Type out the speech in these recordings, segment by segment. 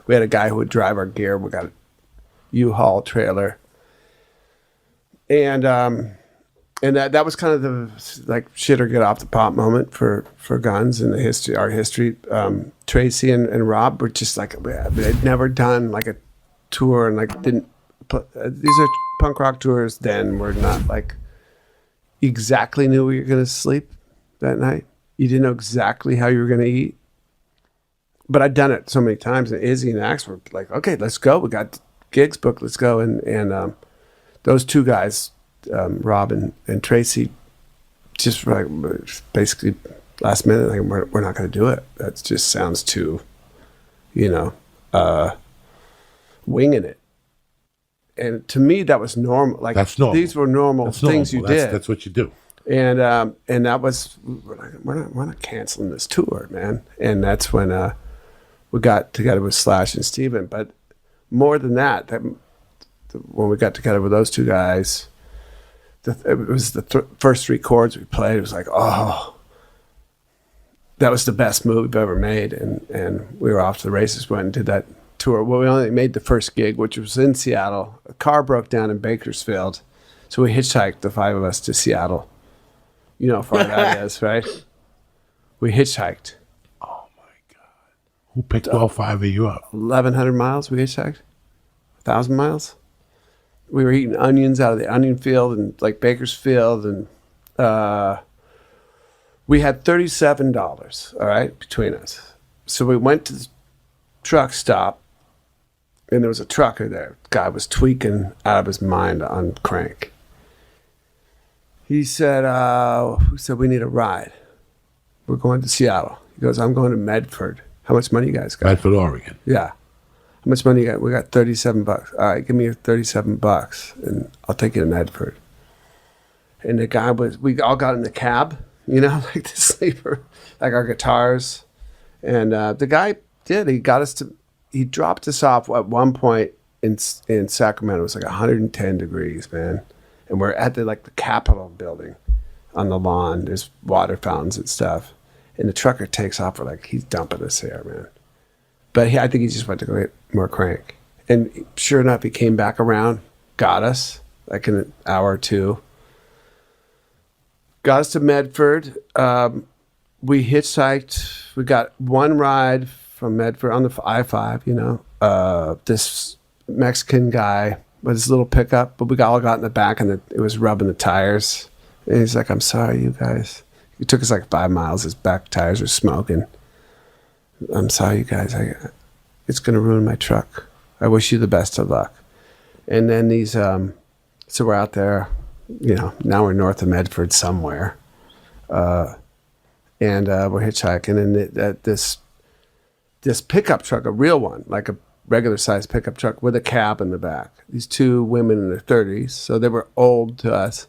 We had a guy who would drive our gear. We got a U-Haul trailer. And that was kind of the like shit or get off the pot moment for Guns in the history, our history. Tracy and Rob were just like, they'd never done like a tour and like these are punk rock tours then. We're not like exactly knew where you're going to sleep that night. You didn't know exactly how you were going to eat. But I'd done it so many times, and Izzy and Axe were like, okay, let's go. We got gigs booked, let's go. And those two guys, Rob and Tracy, just were like, basically last minute, like, we're not going to do it. That just sounds too, winging it. And to me, that was normal. Like, that's normal. These were normal things you did. That's what you do. And that was, we're not canceling this tour, man. And that's when we got together with Slash and Steven. But more than that, when we got together with those two guys, it was the first three chords we played. It was like, oh, that was the best move we've ever made. And we were off to the races, went and did that tour. Well, we only made the first gig, which was in Seattle. A car broke down in Bakersfield. So we hitchhiked, the five of us, to Seattle. You know how far that is, right? We hitchhiked. Oh, my God. Who picked all five of you up? 1,100 miles we hitchhiked. 1,000 miles. We were eating onions out of the onion field in like Bakersfield. And we had $37, all right, between us. So we went to the truck stop, and there was a trucker there. The guy was tweaking out of his mind on crank. He said, we need a ride. We're going to Seattle. He goes, I'm going to Medford. How much money you guys got? Medford, Oregon. Yeah. How much money you got? We got $37. All right, give me your $37 and I'll take you to Medford. And the guy we all got in the cab, like the sleeper, like our guitars. And the guy he dropped us off at one point in Sacramento. It was like 110 degrees, man. And we're at the Capitol building on the lawn. There's water fountains and stuff. And the trucker takes off. We're like, he's dumping us here, man. But I think he just went to go get more crank. And sure enough, he came back around, got us, like in an hour or two. Got us to Medford. We hitchhiked. We got one ride from Medford on the I-5, this Mexican guy with his little pickup, but we all got in the back and it was rubbing the tires. And he's like, I'm sorry, you guys. It took us like 5 miles. His back tires were smoking. I'm sorry, you guys. It's going to ruin my truck. I wish you the best of luck. And then these, so we're out there, now we're north of Medford somewhere. And we're hitchhiking. And this pickup truck, a real one, like a regular sized pickup truck with a cab in the back. These two women in their 30s, so they were old to us.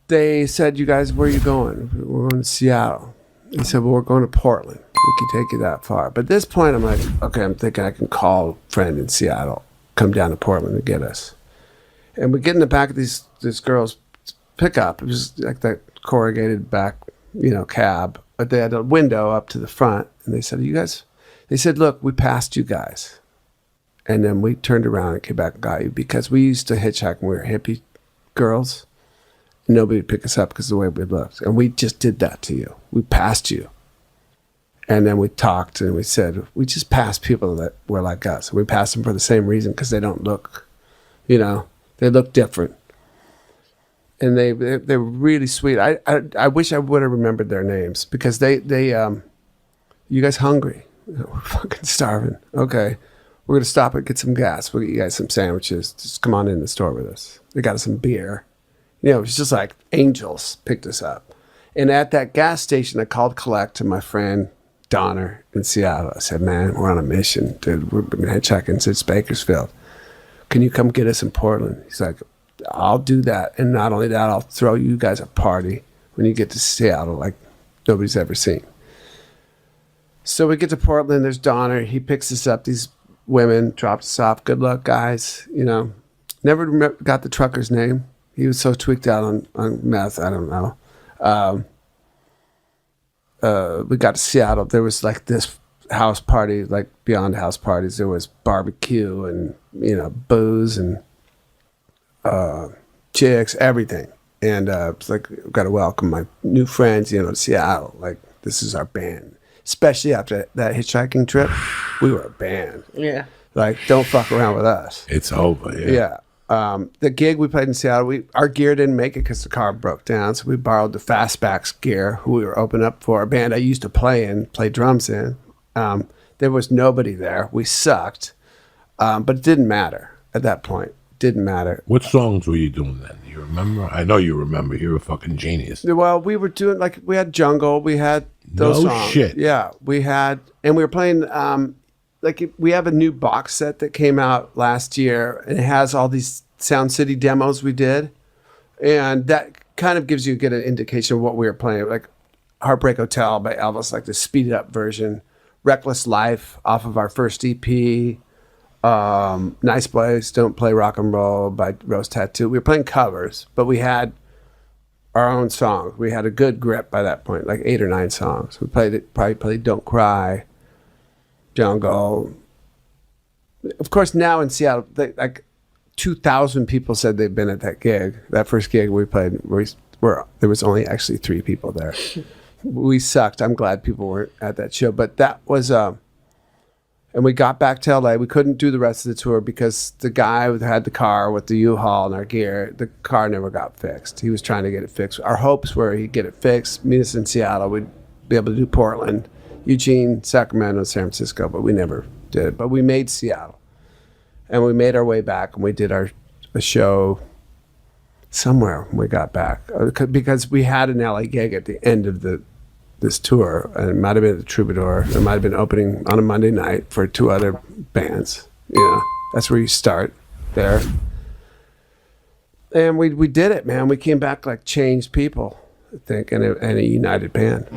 They said, you guys, where are you going? We're going to Seattle. He said, well, we're going to Portland. We can take you that far. But at this point, I'm like, okay, I'm thinking I can call a friend in Seattle, come down to Portland to get us. And we get in the back of this girl's pickup. It was like that corrugated back, cab. But they had a window up to the front. And they said, they said, look, we passed you guys. And then we turned around and came back and got you because we used to hitchhike when we were hippie girls. Nobody would pick us up because of the way we looked. And we just did that to you. We passed you. And then we talked and we said, we just passed people that were like us. We passed them for the same reason because they don't look, they look different. And they were really sweet. I wish I would have remembered their names because they you guys hungry? We're fucking starving. Okay. We're going to stop and get some gas. We'll get you guys some sandwiches. Just come on in the store with us. They got us some beer. It was just like angels picked us up. And at that gas station, I called collect to my friend Donner in Seattle. I said, man, we're on a mission, dude. We're hitchhiking since Bakersfield. Can you come get us in Portland? He's like, I'll do that. And not only that, I'll throw you guys a party when you get to Seattle like nobody's ever seen. So we get to Portland. There's Donner. He picks us up. These women dropped us off. Good luck, guys. Never got the trucker's name. He was so tweaked out on meth. I don't know. We got to Seattle. There was like this house parties, like beyond house parties. There was barbecue and, booze and chicks, everything. And it's like, got to welcome my new friends, to Seattle. Like, this is our band. Especially after that hitchhiking trip, we were a band. Yeah. Like, don't fuck around with us. It's over. Yeah. The gig we played in Seattle, our gear didn't make it because the car broke down. So we borrowed the Fastback's gear, who we were opening up for, a band I used to play drums in. There was nobody there. We sucked. But it didn't matter at that point. Didn't matter. What songs were you doing then? You remember? I know you remember. You're a fucking genius. Well, we were doing, like, we had Jungle. We had those songs. Shit. Yeah. We were playing, we have a new box set that came out last year, and it has all these Sound City demos we did. And that kind of gives you a good indication of what we were playing. Like Heartbreak Hotel by Elvis, like the speeded up version. Reckless Life off of our first EP. Nice Place, Don't Play Rock and Roll by Rose Tattoo. We were playing covers, but we had our own songs. We had a good grip by that point, like 8 or 9 songs. We probably played Don't Cry, Jungle. Of course, now in Seattle, like 2,000 people said they've been at that gig. That first gig we played, there was only actually 3 people there. We sucked. I'm glad people weren't at that show. But that was... And we got back to LA. We couldn't do the rest of the tour because the guy who had the car with the U-Haul and our gear, the car never got fixed. He was trying to get it fixed. Our hopes were he'd get it fixed, meet us in Seattle. We'd be able to do Portland, Eugene, Sacramento, San Francisco, but we never did. But we made Seattle. And we made our way back, and we did a show somewhere when we got back. Because we had an LA gig at the end of this tour, and it might have been the Troubadour. It might have been opening on a Monday night for 2 other bands. That's where you start there. And we did it, man. We came back like changed people, I think, and a united band.